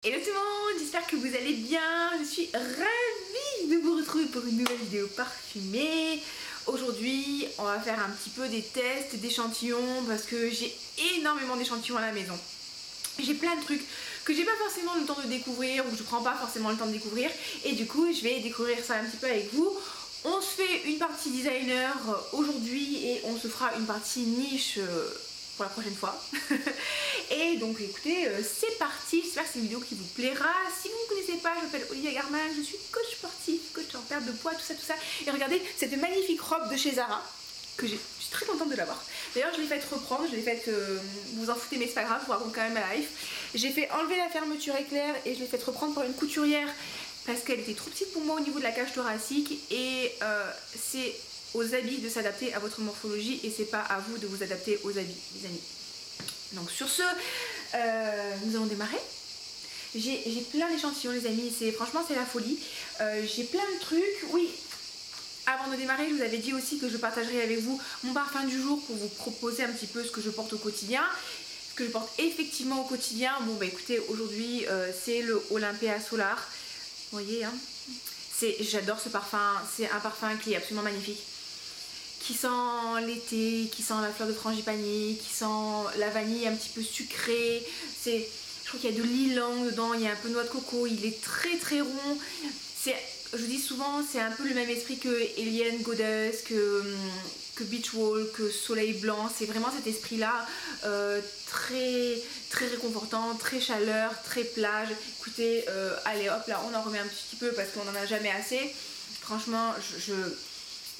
Hello tout le monde, j'espère que vous allez bien. Je suis ravie de vous retrouver pour une nouvelle vidéo parfumée. Aujourd'hui, on va faire un petit peu des tests d'échantillons parce que j'ai énormément d'échantillons à la maison. J'ai plein de trucs que j'ai pas forcément le temps de découvrir ou que je prends pas forcément le temps de découvrir et du coup, je vais découvrir ça un petit peu avec vous. On se fait une partie designer aujourd'hui et on se fera une partie niche pour la prochaine fois. Et donc écoutez, c'est parti, j'espère que c'est une vidéo qui vous plaira. Si vous ne me connaissez pas, je m'appelle Olivia Garman, je suis coach sportif, coach en perte de poids, tout ça. Et regardez cette magnifique robe de chez Zara, que je suis très contente de l'avoir. D'ailleurs je l'ai faite reprendre, je l'ai faite, vous en foutez mais c'est pas grave, je vous raconte quand même ma life. J'ai fait enlever la fermeture éclair et je l'ai faite reprendre par une couturière parce qu'elle était trop petite pour moi au niveau de la cage thoracique et c'est aux habits de s'adapter à votre morphologie et c'est pas à vous de vous adapter aux habits, les amis. Donc sur ce, nous allons démarrer. J'ai plein d'échantillons les amis, franchement c'est la folie. J'ai plein de trucs, oui. Avant de démarrer, je vous avais dit aussi que je partagerai avec vous mon parfum du jour pour vous proposer un petit peu ce que je porte au quotidien. Ce que je porte effectivement au quotidien. Bon bah écoutez, aujourd'hui c'est le Olympea Solar. Vous voyez hein, j'adore ce parfum, c'est un parfum qui est absolument magnifique. Qui sent l'été, qui sent la fleur de frangipani, qui sent la vanille un petit peu sucrée. Je crois qu'il y a de l'ylang dedans, il y a un peu de noix de coco, il est très rond. Je vous dis souvent, c'est un peu le même esprit que Alien Goddess, que Beach Wall, que Soleil Blanc. C'est vraiment cet esprit-là, très réconfortant, très chaleur, très plage. Écoutez, allez hop, là on en remet un petit peu parce qu'on n'en a jamais assez. Franchement,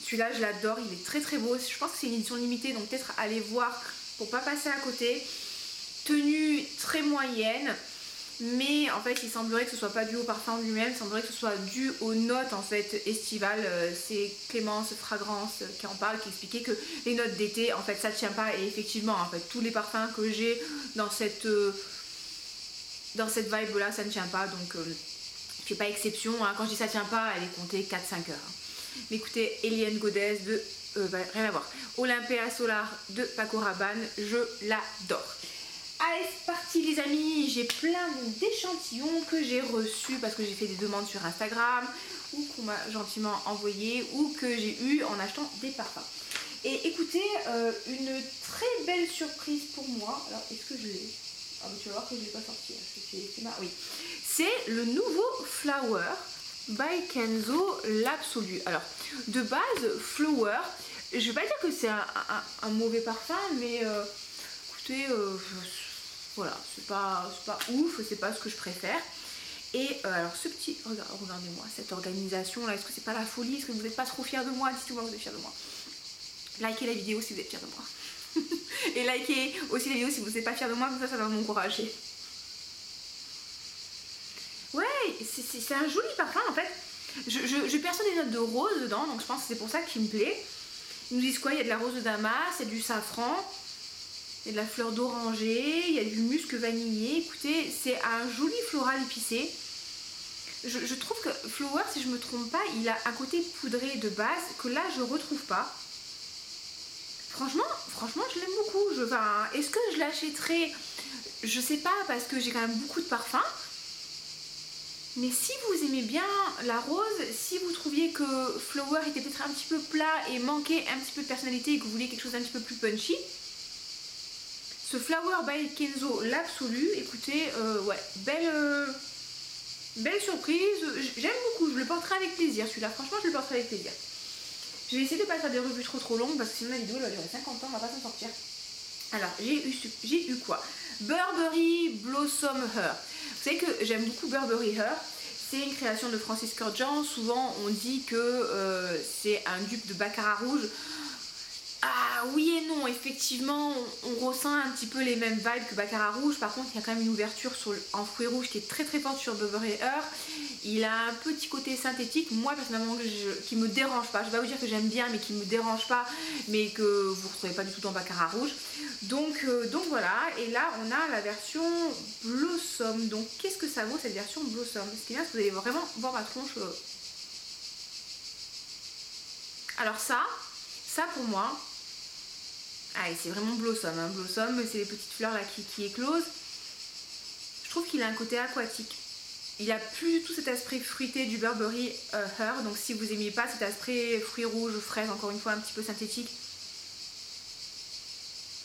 celui-là je l'adore, il est très beau. Je pense que c'est une édition limitée, donc peut-être aller voir pour pas passer à côté. Tenue très moyenne, mais en fait il semblerait que ce soit pas dû au parfum lui-même, il semblerait que ce soit dû aux notes en fait estivales. C'est Clémence Fragrance qui en parle, qui expliquait que les notes d'été en fait ça tient pas, et effectivement en fait tous les parfums que j'ai dans cette vibe là ça ne tient pas, donc je fais pas exception hein. Quand je dis ça tient pas, elle est comptée 4-5 heures hein. Mais écoutez, Alien Goddess de rien à voir, Olympea Solar de Paco Rabanne, je l'adore. Allez c'est parti les amis, j'ai plein d'échantillons que j'ai reçus parce que j'ai fait des demandes sur Instagram ou qu'on m'a gentiment envoyé ou que j'ai eu en achetant des parfums. Et écoutez, une très belle surprise pour moi. Alors est-ce que je l'ai? Ah mais tu vas voir que je ne l'ai pas sorti, oui. C'est le nouveau Flower by Kenzo l'Absolu. Alors de base Flower, je vais pas dire que c'est un mauvais parfum, mais écoutez, voilà, c'est pas ouf, c'est pas ce que je préfère. Et alors ce petit, regardez-moi cette organisation là, est-ce que c'est pas la folie? Est-ce que vous n'êtes pas trop fiers de moi? Dites-moi vous êtes fiers de moi. Likez la vidéo si vous êtes fiers de moi. Et likez aussi la vidéo si vous n'êtes pas fiers de moi, comme ça va m'encourager. Ouais, c'est un joli parfum en fait. Je perçois des notes de rose dedans, donc je pense que c'est pour ça qu'il me plaît. Ils nous disent quoi? Il y a de la rose de Damas, il y a du safran, il y a de la fleur d'oranger, il y a du musc vanillé. Écoutez, c'est un joli floral épicé. Je trouve que Flower, si je me trompe pas, il a un côté poudré de base que là je retrouve pas. Franchement, je l'aime beaucoup. Est-ce que je l'achèterai? Je sais pas, parce que j'ai quand même beaucoup de parfums. Mais si vous aimez bien la rose, si vous trouviez que Flower était peut-être un petit peu plat et manquait un petit peu de personnalité et que vous vouliez quelque chose d'un petit peu plus punchy, ce Flower by Kenzo l'Absolu, écoutez, ouais, belle surprise. J'aime beaucoup, je le porterai avec plaisir celui-là, franchement je le porterai avec plaisir. Je vais essayer de ne pas faire des revues trop longues parce que sinon la vidéo elle va durer 50 ans, on va pas s'en sortir. Alors j'ai eu quoi? Burberry Blossom Her. Vous savez que j'aime beaucoup Burberry Her. C'est une création de Francis Kurkdjian. Souvent on dit que c'est un dupe de Baccarat Rouge. Ah oui et non, effectivement on ressent un petit peu les mêmes vibes que Baccarat Rouge. Par contre il y a quand même une ouverture en fruits rouges qui est très forte sur Burberry Her. Il a un petit côté synthétique, moi personnellement qui me dérange pas. Je vais pas vous dire que j'aime bien mais qui me dérange pas, mais que vous ne retrouvez pas du tout dans Baccarat Rouge. Donc voilà, et là on a la version Blossom. Donc qu'est-ce que ça vaut cette version Blossom? Ce qui est bien, c'est que vous allez vraiment voir ma tronche. Alors ça pour moi, c'est vraiment Blossom hein. Blossom, c'est les petites fleurs là qui éclosent. Je trouve qu'il a un côté aquatique. Il a plus tout cet aspect fruité du Burberry Her. Donc si vous n'aimiez pas cet aspect fruits rouges, fraises, encore une fois un petit peu synthétique,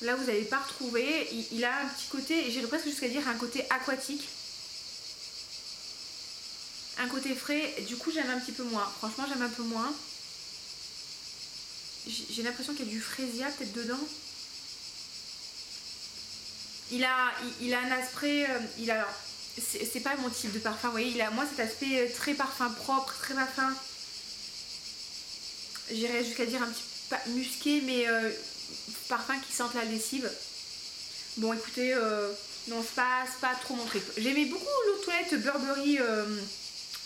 là vous n'allez pas retrouver. Il a un petit côté, j'ai presque jusqu'à dire un côté aquatique. Un côté frais, du coup j'aime un petit peu moins. Franchement j'aime un peu moins. J'ai l'impression qu'il y a du frésia peut-être dedans. Il a un aspect, c'est pas mon type de parfum, vous voyez, il a moi cet aspect très parfum propre, très parfum, j'irais jusqu'à dire un petit peu musqué, mais parfum qui sente la lessive. Bon écoutez, non c'est pas trop mon trip. J'aimais beaucoup l'eau de toilette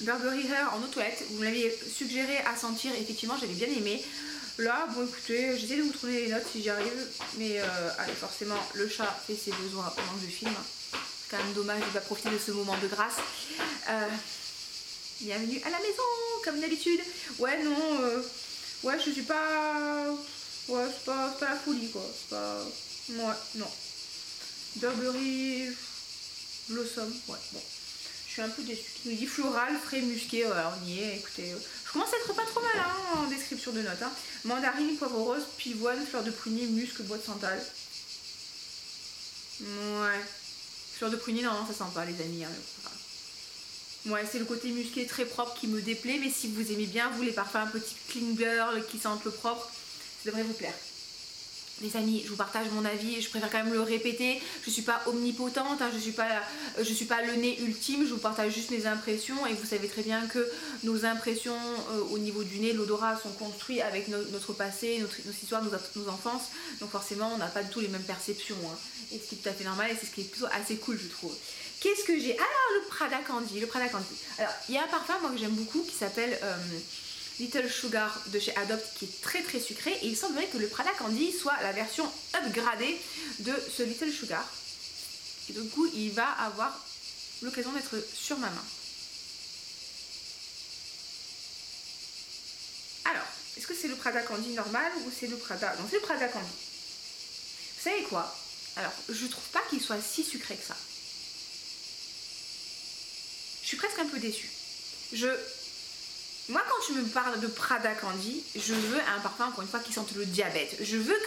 Burberry Her en eau de toilette, vous me l'aviez suggéré à sentir, effectivement j'avais bien aimé. Là, bon écoutez, j'essaie de vous trouver les notes si j'y arrive, mais allez, forcément le chat fait ses besoins pendant que je filme. C'est quand même dommage de ne pas profiter de ce moment de grâce. Bienvenue à la maison, comme d'habitude. Ouais, non, ouais, je suis pas... Ouais, c'est pas la folie, quoi. C'est pas... Ouais, non. Burberry Blossom, ouais, bon. Je suis un peu déçue. Il nous dit floral, frais, musqué, voilà, on y est, écoutez... Je commence à être pas trop mal hein, en description de notes. Hein. Mandarine, poivre rose, pivoine, fleur de prunier, musc, bois de santal. Ouais. Fleur de prunier, non, ça sent pas les amis. Hein, ouais, c'est le côté musqué très propre qui me déplaît. Mais si vous aimez bien, vous, les parfums un peu type clean girl qui sentent le propre, ça devrait vous plaire. Les amis, je vous partage mon avis, je préfère quand même le répéter. Je suis pas omnipotente, hein, je suis pas le nez ultime, je vous partage juste mes impressions et vous savez très bien que nos impressions au niveau du nez, l'odorat sont construits avec notre passé, notre histoire, nos enfances. Donc forcément, on n'a pas du tout les mêmes perceptions. Hein. Et ce qui est tout à fait normal et c'est ce qui est plutôt assez cool, je trouve. Qu'est-ce que j'ai? Alors, le Prada Candy, Alors, il y a un parfum moi que j'aime beaucoup qui s'appelle... Little Sugar de chez Adopt qui est très très sucré et il semblerait que le Prada Candy soit la version upgradée de ce Little Sugar et du coup il va avoir l'occasion d'être sur ma main. Alors, est-ce que c'est le Prada Candy normal ou c'est le Prada... Non, c'est le Prada Candy. Vous savez quoi? Alors, je trouve pas qu'il soit si sucré que ça. Je suis presque un peu déçue. Moi, quand tu me parles de Prada Candy, je veux un parfum, encore une fois, qui sente le diabète. Je veux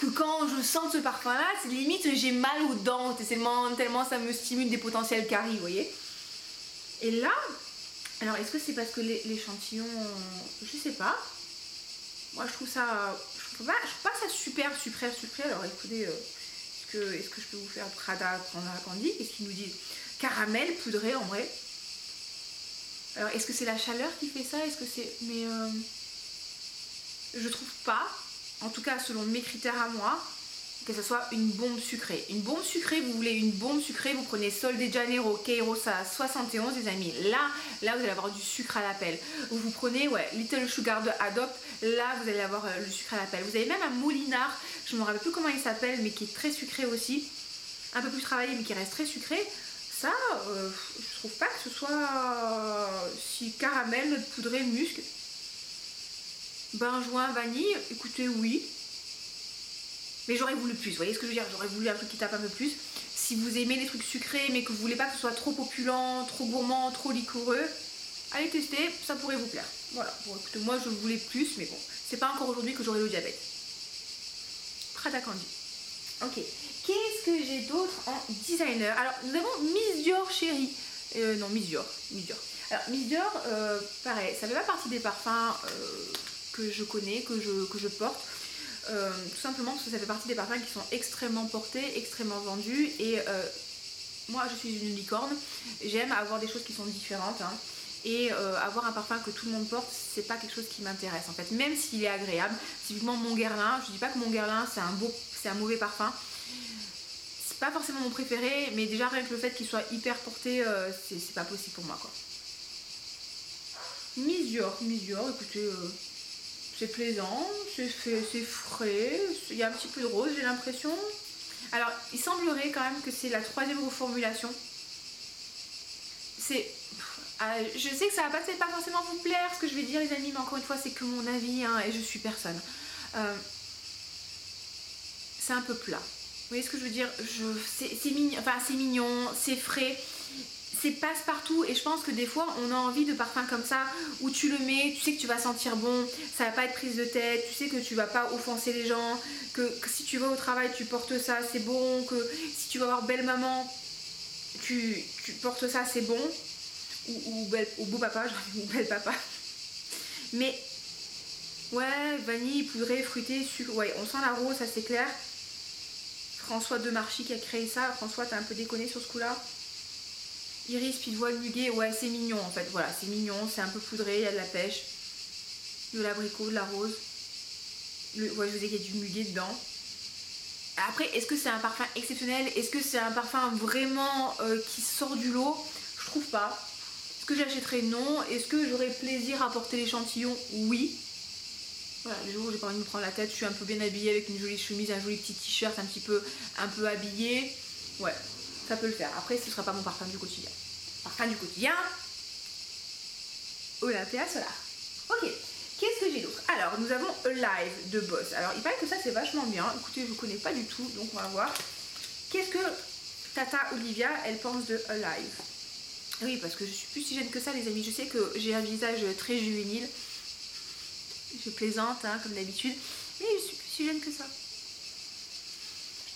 que quand je sens ce parfum-là, c'est limite j'ai mal aux dents, tellement ça me stimule des potentiels caries, vous voyez. Et là, alors est-ce que c'est parce que l'échantillon, je sais pas. Moi, je trouve pas ça super sucré. Alors écoutez, est-ce que je peux vous faire Prada Candy? Qu'est-ce qu'ils nous disent? Caramel poudré en vrai. Alors, est-ce que c'est la chaleur qui fait ça? Est-ce que c'est... Mais je trouve pas, en tout cas selon mes critères à moi, que ce soit une bombe sucrée. Une bombe sucrée, vous voulez une bombe sucrée, vous prenez Sol de Janeiro, Queiroz à 71, les amis. Là, vous allez avoir du sucre à l'appel. Vous prenez, ouais, Little Sugar de Adopt, là, vous allez avoir le sucre à l'appel. Vous avez même un Molinard, je ne me rappelle plus comment il s'appelle, mais qui est très sucré aussi. Un peu plus travaillé, mais qui reste très sucré. Ça, je trouve pas que ce soit si caramel, poudré, musc. Benjoin, vanille, écoutez, oui. Mais j'aurais voulu plus, vous voyez ce que je veux dire? J'aurais voulu un truc qui tape un peu plus. Si vous aimez les trucs sucrés, mais que vous voulez pas que ce soit trop opulent, trop gourmand, trop liquoreux, allez tester, ça pourrait vous plaire. Voilà, bon écoutez, moi je voulais plus, mais bon, c'est pas encore aujourd'hui que j'aurai le diabète. Prada Candy. Ok. Qu'est-ce que j'ai d'autre en designer? Alors, nous avons Miss Dior Chérie. Non, Miss Dior. Alors, Miss Dior, pareil, ça fait pas partie des parfums que je connais, que je porte. Tout simplement parce que ça fait partie des parfums qui sont extrêmement portés, extrêmement vendus. Et moi, je suis une licorne. J'aime avoir des choses qui sont différentes. Hein. Et avoir un parfum que tout le monde porte, c'est pas quelque chose qui m'intéresse en fait. Même s'il est agréable. Typiquement, Mon Guerlain. Je dis pas que Mon Guerlain, c'est un mauvais parfum. Pas forcément mon préféré, mais déjà rien que le fait qu'il soit hyper porté, c'est pas possible pour moi quoi. Miss Dior, écoutez, c'est plaisant, c'est frais, il y a un petit peu de rose j'ai l'impression. Alors il semblerait quand même que c'est la 3e reformulation. Je sais que ça va pas forcément vous plaire ce que je vais dire les amis, mais encore une fois c'est que mon avis hein, et je suis personne. C'est un peu plat. voyez ce que je veux dire? C'est mignon, enfin c'est mignon, c'est frais, c'est passe-partout et je pense que des fois on a envie de parfums comme ça où tu le mets, tu sais que tu vas sentir bon, ça va pas être prise de tête, tu sais que tu vas pas offenser les gens, que si tu vas au travail tu portes ça, c'est bon, que si tu vas voir belle maman, tu portes ça, c'est bon, ou beau papa, ou belle papa. Mais ouais, vanille, poudré, fruité, sucre, ouais, on sent la rose, ça c'est clair. François Demarchi qui a créé ça. François, t'as un peu déconné sur ce coup-là. Iris, pivoine, muguet, ouais, c'est mignon en fait. Voilà, c'est mignon, c'est un peu poudré, il y a de la pêche, de l'abricot, de la rose. Ouais, je vous dis qu'il y a du muguet dedans. Après, est-ce que c'est un parfum exceptionnel? Est-ce que c'est un parfum vraiment qui sort du lot? Je trouve pas. Est-ce que j'achèterais? Non. Est-ce que j'aurais plaisir à porter l'échantillon? Oui. Voilà, les jours où j'ai pas envie de me prendre la tête, je suis un peu bien habillée avec une jolie chemise, un joli petit t-shirt, un peu habillée. Ouais, ça peut le faire. Après, ce sera pas mon parfum du quotidien. Parfum du quotidien, Olympia Solar. Ok, qu'est-ce que j'ai d'autre? Alors, nous avons Alive de Boss. Alors, il paraît que ça, c'est vachement bien. Écoutez, je connais pas du tout, donc on va voir. Qu'est-ce que Tata Olivia, elle pense de Alive? Oui, parce que je suis plus si jeune que ça, les amis. Je sais que j'ai un visage très juvénile. Je plaisante, hein, comme d'habitude. Mais je suis plus si jeune que ça.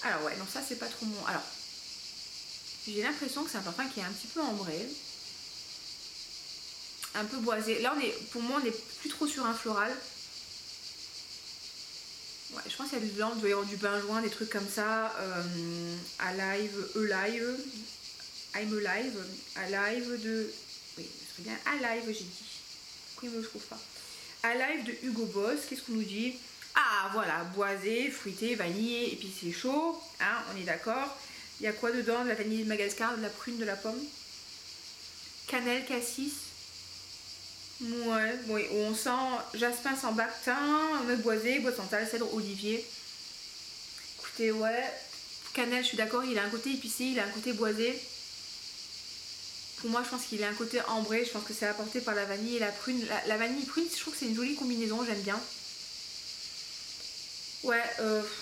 Alors ouais, non, ça c'est pas trop bon. Alors, j'ai l'impression que c'est un parfum qui est un petit peu ambré. Un peu boisé. Là, pour moi, on n'est plus trop sur un floral. Ouais, je pense qu'il y a du blanc, il doit y avoir du benjoin, des trucs comme ça. Alive, Alive. I'm Alive. Alive de... Oui, ce serait bien Alive, j'ai dit. Pourquoi il me le trouve pas? Alive de Hugo Boss, qu'est-ce qu'on nous dit? Ah voilà, boisé, fruité, vanille, et puis c'est chaud, hein, on est d'accord. Il y a quoi dedans? De la vanille de Madagascar, de la prune, de la pomme, cannelle, cassis. Ouais, oui, on sent jasmin sans bactin, noix boisée, bois de santal, cèdre, olivier. Écoutez, ouais, cannelle, je suis d'accord, il a un côté épicé, il a un côté boisé. Pour moi, je pense qu'il a un côté ambré, je pense que c'est apporté par la vanille et la prune. La vanille prune, je trouve que c'est une jolie combinaison, j'aime bien. Ouais,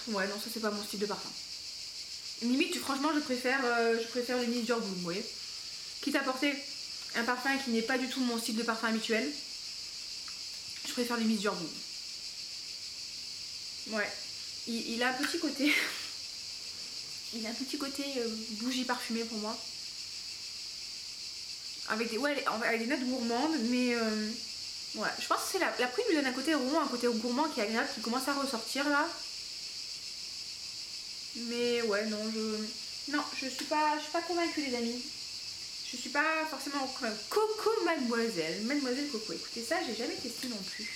ouais, non, ça c'est pas mon style de parfum. Limite, franchement, je préfère le Miss Durboom, vous voyez. Quitte à porter un parfum qui n'est pas du tout mon style de parfum habituel, je préfère le Miss Durboom. Ouais, il a un petit côté... il a un petit côté bougie parfumée pour moi. Avec des notes gourmandes, mais... ouais, je pense que c'est la prune lui donne un côté rond, un côté gourmand qui est agréable, qui commence à ressortir là. Mais ouais, non, je suis pas convaincue, les amis. Je suis pas forcément Coco Mademoiselle. Mademoiselle Coco, écoutez, ça, j'ai jamais testé non plus.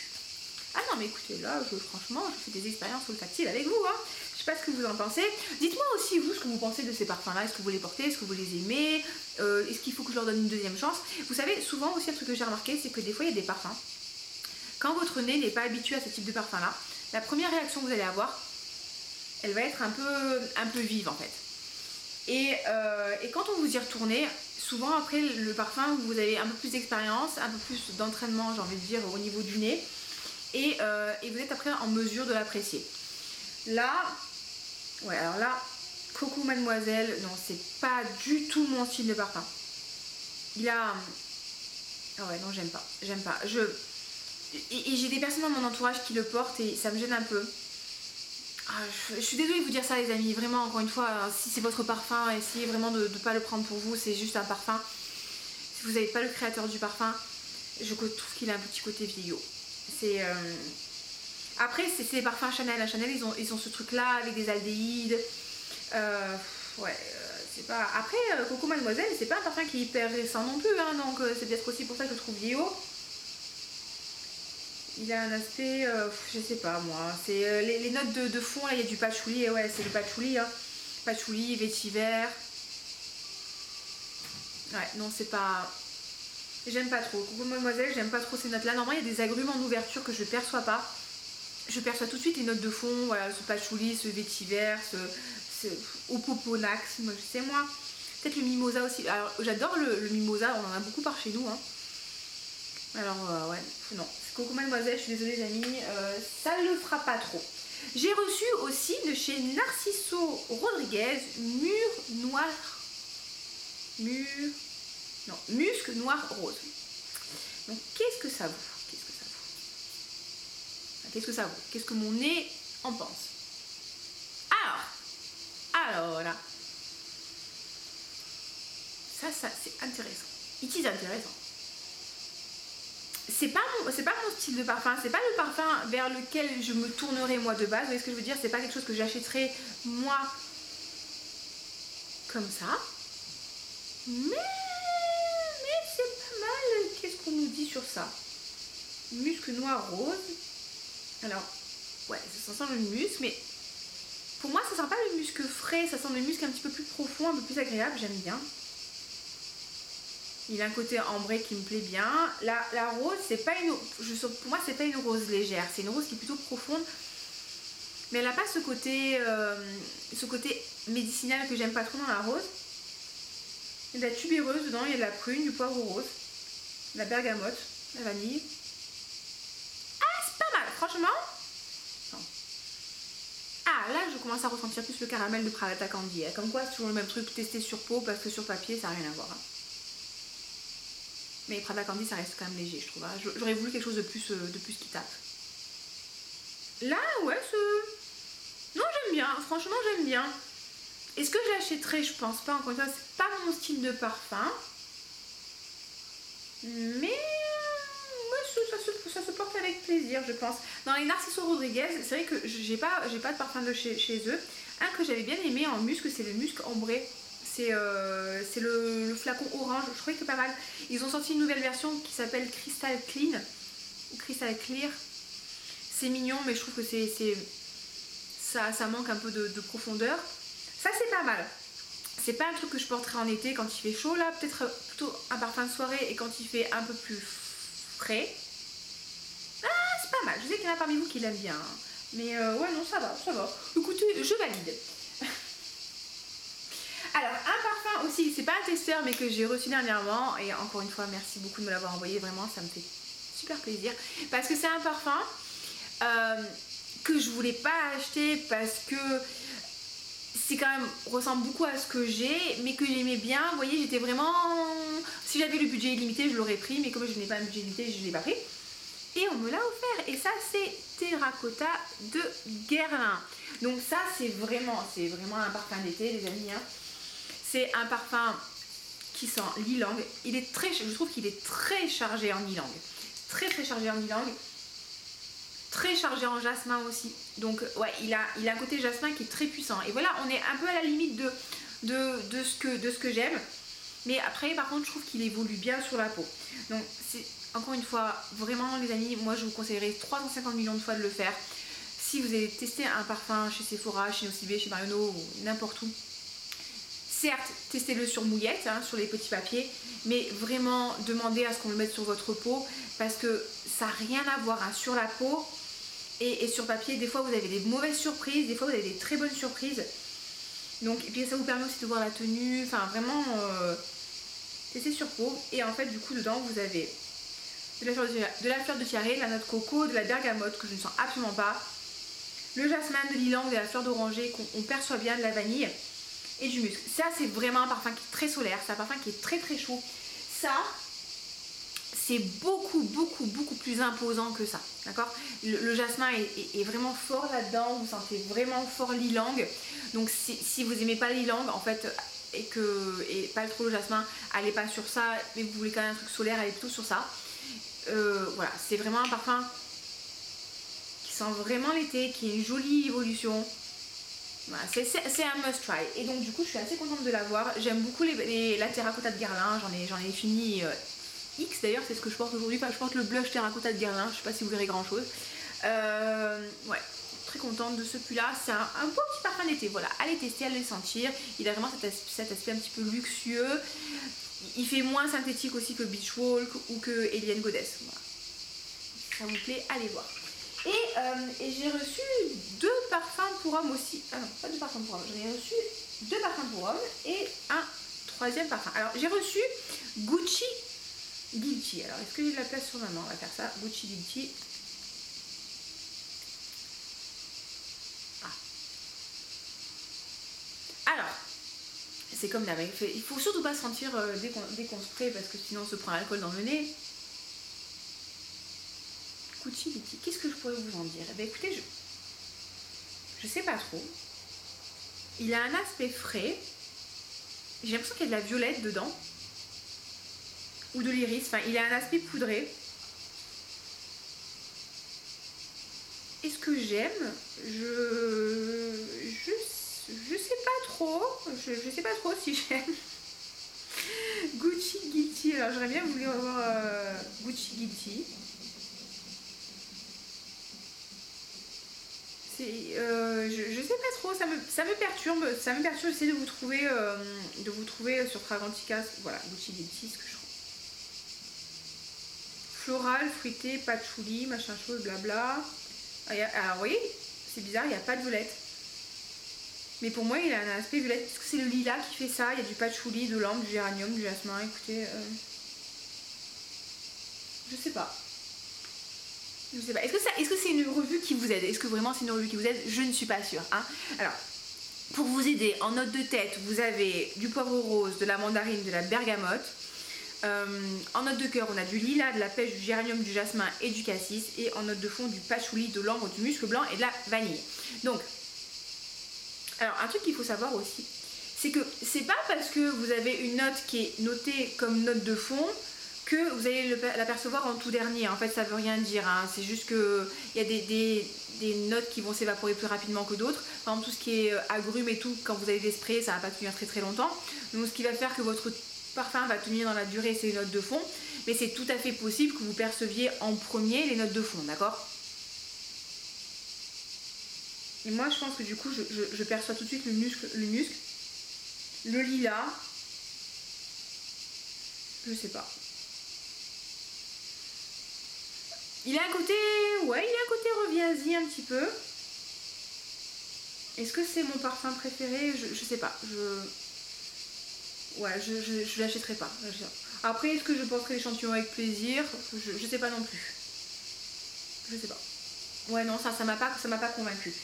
Ah non, mais écoutez, là, franchement, je fais des expériences olfactives avec vous, hein. Je sais pas ce que vous en pensez. Dites-moi aussi, vous, ce que vous pensez de ces parfums-là. Est-ce que vous les portez? Est-ce que vous les aimez? Est-ce qu'il faut que je leur donne une deuxième chance? Vous savez, souvent aussi, un truc que j'ai remarqué, c'est que des fois, il y a des parfums. Quand votre nez n'est pas habitué à ce type de parfum-là, la première réaction que vous allez avoir, elle va être un peu vive, en fait. Et quand on vous y retournez, souvent après le parfum, vous avez un peu plus d'expérience, un peu plus d'entraînement, j'ai envie de dire, au niveau du nez. Et vous êtes après en mesure de l'apprécier. Là, ouais, alors là, Coco Mademoiselle, non, c'est pas du tout mon style de parfum. Il a... Ah ouais, non, j'aime pas. Et j'ai des personnes dans mon entourage qui le portent et ça me gêne un peu. Je suis désolée de vous dire ça, les amis. Vraiment, encore une fois, si c'est votre parfum, essayez vraiment de ne pas le prendre pour vous. C'est juste un parfum. Si vous n'avez pas le créateur du parfum, je trouve qu'il a un petit côté vieillot. Après, c'est les parfums Chanel. À Chanel, ils ont ce truc-là avec des aldéhydes. Ouais, c'est pas... Après, Coco Mademoiselle, c'est pas un parfum qui est hyper récent non plus. Hein, donc, c'est peut-être aussi pour ça que je le trouve vieillot. Il a un aspect, je sais pas moi, c'est les notes de fond, là il y a du patchouli, et ouais c'est le patchouli, hein. Patchouli, vétiver. Ouais, non c'est pas... J'aime pas trop. Coucou Mademoiselle, j'aime pas trop ces notes là. Normalement il y a des agrumes en ouverture que je perçois pas. Je perçois tout de suite les notes de fond, voilà, ce patchouli, ce vétiver, ce opoponax, moi je sais moi. Peut-être le mimosa aussi. Alors j'adore le mimosa, on en a beaucoup par chez nous, hein. Alors ouais, non. Coco Mademoiselle, je suis désolée les amis, ça le fera pas trop. J'ai reçu aussi de chez Narciso Rodriguez musc noir rose. Donc qu'est-ce que ça vaut? Qu'est-ce que mon nez en pense? Alors là, ça c'est intéressant. It is intéressant. C'est pas mon style de parfum, c'est pas le parfum vers lequel je me tournerai moi de base. Vous voyez ce que je veux dire? C'est pas quelque chose que j'achèterais moi comme ça. Mais c'est pas mal. Qu'est-ce qu'on nous dit sur ça? Musc noir rose. Alors, ouais, ça sent le musc, mais pour moi, ça sent pas le musc frais, ça sent le musc un petit peu plus profond, un peu plus agréable, j'aime bien. Il a un côté ambré qui me plaît bien. La rose, c'est pas une, pour moi, c'est pas une rose légère, c'est une rose qui est plutôt profonde. Mais elle n'a pas ce côté médicinal que j'aime pas trop dans la rose. Il y a de la tubéreuse dedans, il y a de la prune, du poivre rose, de la bergamote, la vanille. Ah, c'est pas mal, franchement. Non. Ah, là, je commence à ressentir plus le caramel de Prada Candy. Hein. Comme quoi, c'est toujours le même truc, testé sur peau, parce que sur papier, ça n'a rien à voir. Hein. Mais Prada Candy, ça reste quand même léger, je trouve. Hein. J'aurais voulu quelque chose de plus qui tape. Là, ouais, non, j'aime bien. Franchement, j'aime bien. Est-ce que je l'achèterais? Je pense pas. Encore une fois, c'est pas mon style de parfum. Mais ouais, ça se porte avec plaisir, je pense. Dans les Narciso Rodriguez, c'est vrai que j'ai pas de parfum de chez eux. Un que j'avais bien aimé en musc, c'est le musc ambré. C'est le flacon orange, je trouvais que pas mal. Ils ont sorti une nouvelle version qui s'appelle Crystal Clean ou Crystal Clear. C'est mignon, mais je trouve que ça manque un peu de profondeur. Ça, c'est pas mal. C'est pas un truc que je porterai en été quand il fait chaud, là. Peut-être plutôt un parfum de soirée et quand il fait un peu plus frais. Ah, c'est pas mal. Je sais qu'il y en a parmi vous qui l'aiment bien. Hein. Mais ouais, non, ça va. Écoutez, je valide. Alors, un parfum aussi, c'est pas un testeur, mais que j'ai reçu dernièrement. Et encore une fois, merci beaucoup de me l'avoir envoyé. Vraiment, ça me fait super plaisir. Parce que c'est un parfum que je voulais pas acheter parce que c'est quand même ressemble beaucoup à ce que j'ai, mais que j'aimais bien. Vous voyez, j'étais vraiment... Si j'avais le budget illimité, je l'aurais pris, mais comme je n'ai pas un budget illimité, je ne l'ai pas pris. Et on me l'a offert. Et ça, c'est Terracotta de Guerlain. Donc ça, c'est vraiment un parfum d'été, les amis. Hein. C'est un parfum qui sent l'ylang. Je trouve qu'il est très chargé en ylang. Très chargé en ylang. Très chargé en jasmin aussi. Donc ouais, il a un côté jasmin qui est très puissant. Et voilà, on est un peu à la limite de ce que j'aime. Mais après, par contre, je trouve qu'il évolue bien sur la peau. Donc c'est encore une fois, vraiment les amis, moi je vous conseillerais 350 millions de fois de le faire. Si vous avez testé un parfum chez Sephora, chez Nocibé, chez Marionneau ou n'importe où, certes, testez-le sur mouillette, hein, sur les petits papiers, mais vraiment demandez à ce qu'on le mette sur votre peau parce que ça n'a rien à voir hein, sur la peau et sur papier. Des fois, vous avez des mauvaises surprises, des fois, vous avez des très bonnes surprises. Donc, et puis ça vous permet aussi de voir la tenue, enfin vraiment, testez sur peau. Et en fait, du coup, dedans, vous avez de la fleur de tiare, de la noix de coco, de la bergamote que je ne sens absolument pas, le jasmin, de l'ylang, de la fleur d'oranger qu'on perçoit bien, de la vanille. Et du musc. Ça, c'est vraiment un parfum qui est très solaire. C'est un parfum qui est très chaud. Ça, c'est beaucoup plus imposant que ça. D'accord? Le jasmin est vraiment fort là-dedans. Vous sentez vraiment fort l'ylang. Donc, si vous n'aimez pas l'ylang, en fait, et pas trop le jasmin, allez pas sur ça. Mais vous voulez quand même un truc solaire, allez plutôt sur ça. Voilà, c'est vraiment un parfum qui sent vraiment l'été, qui est une jolie évolution. Voilà, c'est un must try. Et donc du coup je suis assez contente de l'avoir. J'aime beaucoup la terracotta de Guerlain. J'en ai fini X d'ailleurs, c'est ce que je porte aujourd'hui. Enfin, je porte le blush terracotta de Guerlain. Je sais pas si vous verrez grand chose. Ouais, très contente de celui-là. C'est un beau petit parfum d'été. Voilà, allez tester, allez le sentir. Il a vraiment cet aspect un petit peu luxueux. Il fait moins synthétique aussi que Beach Walk ou que Eliane Goddess. Voilà. Si ça vous plaît, allez voir. Et j'ai reçu 2 parfums pour hommes aussi. Ah non, pas 2 parfums pour hommes. J'ai reçu 2 parfums pour hommes et un 3e parfum. Alors j'ai reçu Gucci Guilty. Alors est-ce que j'ai de la place sur ma main? On va faire ça. Gucci Guilty. c'est comme d'hab. Il faut surtout pas sentir dès qu'on spray parce que sinon on se prend l'alcool dans le nez. Gucci Gucci, qu'est-ce que je pourrais vous en dire? Eh bien, écoutez, je sais pas trop. Il a un aspect frais. J'ai l'impression qu'il y a de la violette dedans. Ou de l'iris. Enfin, il a un aspect poudré. Est-ce que j'aime? Je sais pas trop. Je sais pas trop si j'aime. Gucci Gucci. Alors, j'aurais bien voulu avoir Gucci Gucci. Je sais pas trop, ça me perturbe, j'essaie de vous trouver sur Fragrantica, voilà, Gucci Gucci, ce que je trouve. Floral, fruité, patchouli, machin chose, blabla. Alors vous voyez, c'est bizarre, il n'y a pas de violette. Mais pour moi, il a un aspect violette, parce que c'est le lilas qui fait ça, il y a du patchouli, de l'ambre, du géranium, du jasmin, écoutez, je sais pas. Je sais pas. Est-ce que c'est une revue qui vous aide? Est-ce que vraiment c'est une revue qui vous aide? Je ne suis pas sûre. Hein. Alors, pour vous aider, en note de tête, vous avez du poivre rose, de la mandarine, de la bergamote. En note de cœur, on a du lilas, de la pêche, du géranium, du jasmin et du cassis. Et en note de fond, du patchouli, de l'ambre, du musc blanc et de la vanille. Donc, alors un truc qu'il faut savoir aussi, c'est que c'est pas parce que vous avez une note qui est notée comme note de fond que vous allez l'apercevoir en tout dernier. En fait, ça veut rien dire. Hein. C'est juste qu'il y a des notes qui vont s'évaporer plus rapidement que d'autres. Par exemple, tout ce qui est agrumes et tout, quand vous allez les sprayer, ça va pas tenir très très longtemps. Donc, ce qui va faire que votre parfum va tenir dans la durée, c'est les notes de fond. Mais c'est tout à fait possible que vous perceviez en premier les notes de fond, d'accord? Et moi, je pense que du coup, je perçois tout de suite le musc, le lilas. Je sais pas. Il a un côté, ouais, il a un côté reviens-y un petit peu. Est-ce que c'est mon parfum préféré? Je sais pas. Ouais, je l'achèterai pas. Après, est-ce que je porterai l'échantillon avec plaisir? Je sais pas non plus. Je sais pas. Ouais, non, ça m'a pas convaincu.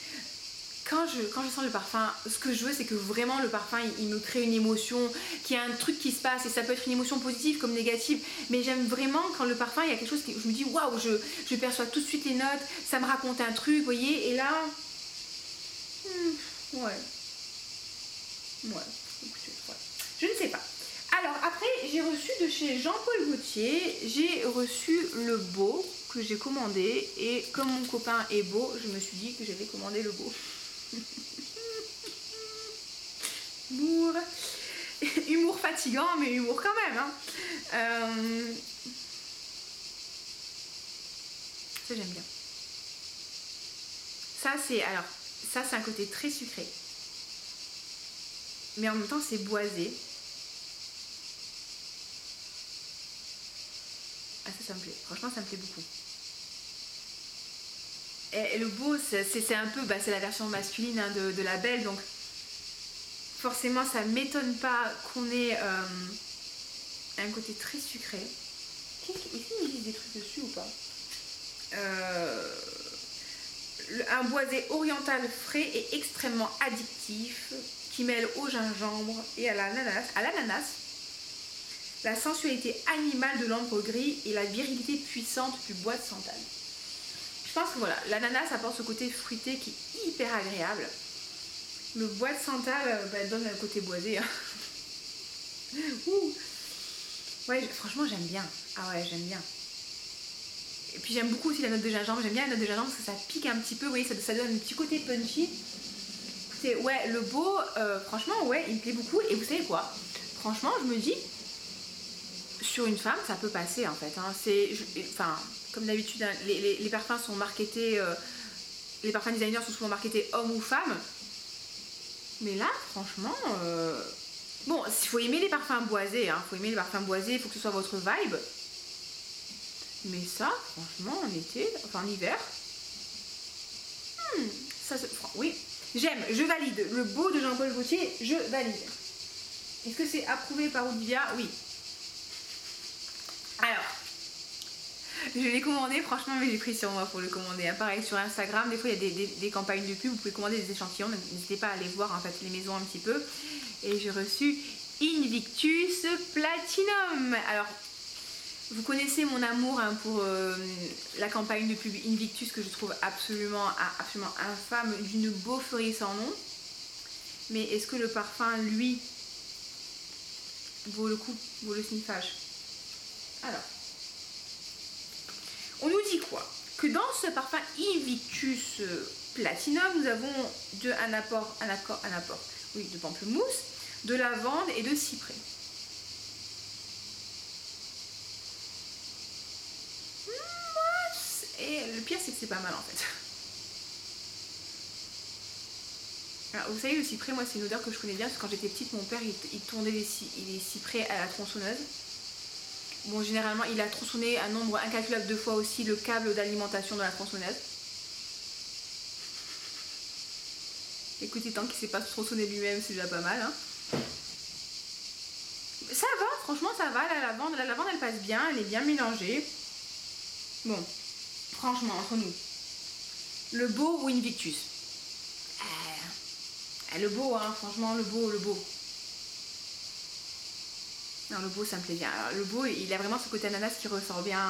Quand je sens le parfum, ce que je veux, c'est que vraiment le parfum, il me crée une émotion, qu'il y a un truc qui se passe, et ça peut être une émotion positive comme négative, mais j'aime vraiment quand le parfum, il y a quelque chose où je me dis waouh, je perçois tout de suite les notes, ça me raconte un truc, vous voyez, et là, ouais, écoutez, ouais. Je ne sais pas. Alors après, j'ai reçu de chez Jean-Paul Gaultier, j'ai reçu le beau que j'ai commandé, et comme mon copain est beau, je me suis dit que j'allais commander le beau. Humour fatigant, mais humour quand même. Hein. Ça j'aime bien. Ça c'est un côté très sucré, mais en même temps c'est boisé. Ah ça me plaît. Franchement ça me plaît beaucoup. Et le beau, c'est un peu, c'est la version masculine hein, de la belle, donc forcément ça m'étonne pas qu'on ait un côté très sucré. Est-ce qu'ils disent des trucs dessus ou pas? Un boisé oriental frais et extrêmement addictif qui mêle au gingembre et à l'ananas la sensualité animale de l'ambre gris et la virilité puissante du bois de santal. Je pense que voilà, l'ananas apporte ce côté fruité qui est hyper agréable. Le bois de santal donne le côté boisé. Hein. Ouais, franchement j'aime bien. Ah ouais, j'aime bien. Et puis j'aime beaucoup aussi la note de gingembre. J'aime bien la note de gingembre parce que ça pique un petit peu. Vous voyez, ça donne un petit côté punchy. C'est ouais, le beau, franchement, ouais, il me plaît beaucoup. Et vous savez quoi? Franchement, je me dis, sur une femme, ça peut passer en fait. Hein. Comme d'habitude, hein, les parfums sont marketés, les parfums designers sont souvent marketés homme ou femme. Mais là, franchement, bon, il faut aimer les parfums boisés. Hein. Faut aimer les parfums boisés, il faut que ce soit votre vibe. Mais ça, franchement, en été, enfin en hiver, oui, j'aime, je valide. Le beau de Jean-Paul Gaultier, je valide. Est-ce que c'est approuvé par Olivia? Oui. Alors, Je l'ai commandé franchement, mais j'ai pris sur moi pour le commander. Pareil sur Instagram, des fois il y a des campagnes de pub, vous pouvez commander des échantillons, donc n'hésitez pas à aller voir en fait les maisons un petit peu. Et j'ai reçu Invictus Platinum. Alors vous connaissez mon amour pour la campagne de pub Invictus que je trouve absolument infâme, d'une beauferie sans nom. Mais est-ce que le parfum, lui, vaut le coup, vaut le sniffage? Alors, on nous dit quoi? Que dans ce parfum Invictus Platinum, nous avons un apport de pamplemousse, de lavande et de cyprès. Et le pire, c'est que c'est pas mal en fait. Alors, vous savez, le cyprès, moi, c'est une odeur que je connais bien parce que quand j'étais petite, mon père il tournait les cyprès à la tronçonneuse. Bon, généralement, il a tronçonné un nombre incalculable de fois aussi le câble d'alimentation de la tronçonneuse. Écoutez, tant qu'il ne s'est pas tronçonné lui-même, c'est déjà pas mal. Hein. Ça va, franchement, ça va. La lavande, elle passe bien, elle est bien mélangée. Bon, franchement, entre nous, le beau ou Invictus? Le beau, hein, franchement, le beau. Non, le beau, ça me plaît bien. Alors, le beau, il a vraiment ce côté ananas qui ressort bien.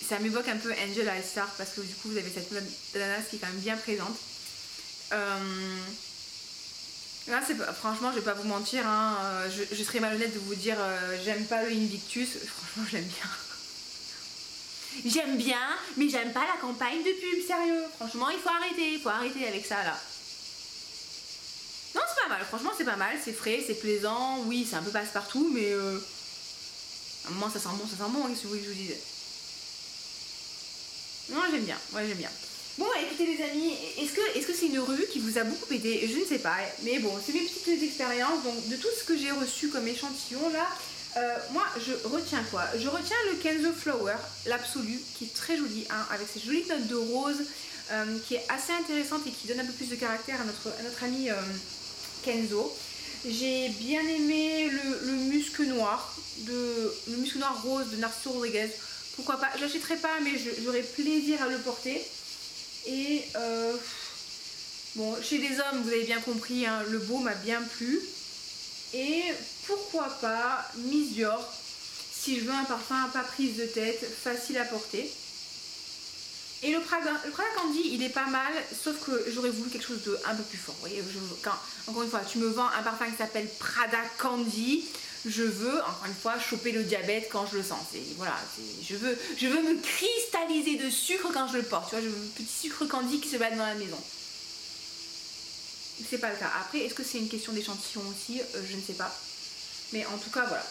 Ça m'évoque un peu Angel Eye Star parce que du coup, vous avez cette note d'ananas qui est quand même bien présente. Là, franchement, je vais pas vous mentir, hein, je serais malhonnête de vous dire j'aime pas le Invictus. Franchement, je l'aime bien. J'aime bien, mais j'aime pas la campagne de pub, sérieux. Franchement, il faut arrêter avec ça là. Non, c'est pas mal, franchement c'est pas mal, c'est frais, c'est plaisant, oui c'est un peu passe-partout, mais à un moment ça sent bon, hein, si vous voulez que je vous dise. Non, j'aime bien, ouais j'aime bien. Bon écoutez les amis, est-ce que c'est une revue qui vous a beaucoup aidé? Je ne sais pas, mais bon, c'est mes petites expériences, donc de tout ce que j'ai reçu comme échantillon là, moi je retiens quoi? Je retiens le Kenzo Flower, l'absolu, qui est très joli, hein, avec ses jolies notes de rose, qui est assez intéressante et qui donne un peu plus de caractère à notre ami Kenzo. J'ai bien aimé le musc noir, rose de Narciso Rodriguez. Pourquoi pas? Je l'achèterai pas, mais j'aurai plaisir à le porter. Et bon, chez les hommes, vous avez bien compris, hein, le beau m'a bien plu. Et pourquoi pas Miss Dior, si je veux un parfum pas prise de tête, facile à porter. Et le Prada Candy, il est pas mal, sauf que j'aurais voulu quelque chose de un peu plus fort. Vous voyez, encore une fois, tu me vends un parfum qui s'appelle Prada Candy, je veux, encore une fois, choper le diabète quand je le sens. Voilà, je veux me cristalliser de sucre quand je le porte. Tu vois, je veux un petit sucre candy qui se balade dans la maison. C'est pas le cas. Après, est-ce que c'est une question d'échantillon aussi? Je ne sais pas. Mais en tout cas, voilà.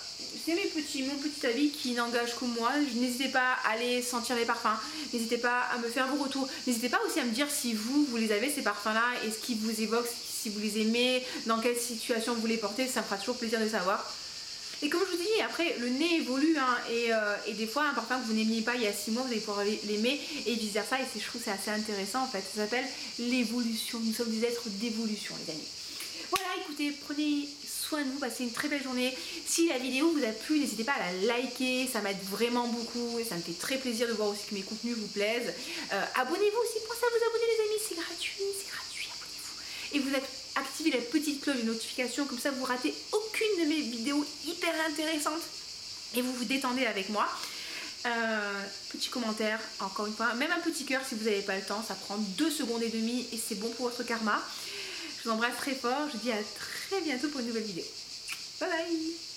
C'est mon petit avis qui n'engage que moi. N'hésitez pas à aller sentir les parfums. N'hésitez pas à me faire vos retours. N'hésitez pas aussi à me dire si vous les avez, ces parfums-là, et ce qui vous évoque, si vous les aimez, dans quelle situation vous les portez. Ça me fera toujours plaisir de savoir. Et comme je vous dis, après, le nez évolue, hein, et des fois, un parfum que vous n'aimiez pas il y a 6 mois, vous allez pouvoir l'aimer, et vice versa. Et je trouve que c'est assez intéressant, en fait. Ça s'appelle l'évolution. Nous sommes des êtres d'évolution, les amis. Voilà, écoutez, prenez soin de vous, passez une très belle journée. Si la vidéo vous a plu, n'hésitez pas à la liker, ça m'aide vraiment beaucoup et ça me fait très plaisir de voir aussi que mes contenus vous plaisent. Abonnez-vous aussi, pensez à vous abonner les amis, c'est gratuit, abonnez-vous. Et vous activez la petite cloche de notification, comme ça vous ratez aucune de mes vidéos hyper intéressantes et vous vous détendez avec moi. Petit commentaire, encore une fois, même un petit cœur si vous n'avez pas le temps, ça prend 2 secondes et demie et c'est bon pour votre karma. Je vous embrasse très fort, je vous dis à très bientôt pour une nouvelle vidéo. Bye bye.